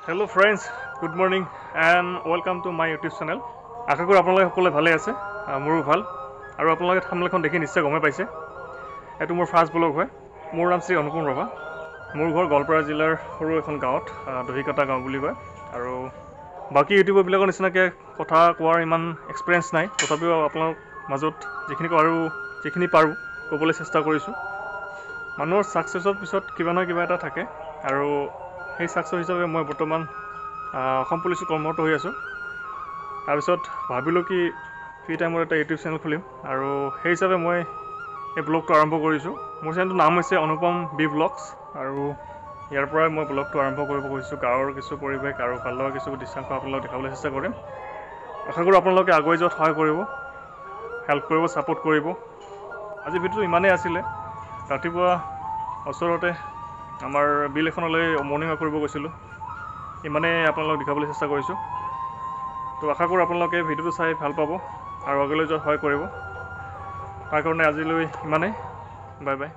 Hello friends, good morning and welcome to my YouTube channel. আশা কৰো আপোনালোকে সকলোৱে ভালে আছে, মোৰো ভাল আৰু আপোনালোকে থাম্বনেলখন দেখি নিশ্চয় গমে পাইছে। এটো মোৰ ফাৰ্ষ্ট ব্লগ হয়। মোৰ নাম শ্ৰী অনুপম ৰভা। মোৰ ঘৰ গোৱালপাৰা জিলাৰ সৰু এখন গাঁৱত, দহিকাটা গাঁও বুলি কয়। আৰু বাকি ইউটিউবৰ বিলাকৰ নিচিনাকৈ কথা কোৱাৰ ইমান এক্সপিৰিয়েঞ্চ নাই, তথাপিও আপোনালোকৰ মাজত যিখিনি পাৰোঁ ক'বলৈ চেষ্টা কৰিছোঁ। মানুহৰ ছাকচেছৰ পিছত কিবা নহয় কিবা এটা থাকে আৰু সেই ছাকচেছ হিচাপে মই বৰ্তমান অসম পুলিচত কৰ্মৰত হৈ আছোঁ। তাৰপিছত ভাবিলোঁ কি ফ্ৰী টাইমত এটা ইউটিউব চেনেল খুলিম আৰু সেই হিচাপে মই এই ব্লগটো আৰম্ভ কৰিছোঁ। মোৰ চেনেলটোৰ নাম হৈছে অনুপম বি ব্লগছ আৰু ইয়াৰ পৰাই মই ব্লগটো আৰম্ভ কৰিব খুজিছোঁ। গাঁৱৰ কিছু পৰিৱেশ আৰু ভাল লগা কিছু দৃশ্যাংশ আপোনালোকক দেখাবলৈ চেষ্টা কৰিম। আশা কৰোঁ আপোনালোকে আগুৱাই যোৱাত সহায় কৰিব, হেল্প কৰিব, ছাপোৰ্ট কৰিব। আজি ভিডিঅ'টো ইমানেই আছিলে। ৰাতিপুৱা ওচৰতে আমাৰ বিল এখনলৈ মৰ্ণিং ৱাক কৰিব গৈছিলোঁ। ইমানেই আপোনালোকক দেখাবলৈ চেষ্টা কৰিছোঁ। তো আশা কৰোঁ আপোনালোকে ভিডিঅ'টো চাই ভাল পাব আৰু আগলৈ যোৱাত সহায় কৰিব। তাৰ কাৰণে আজিলৈ ইমানেই। Bye bye.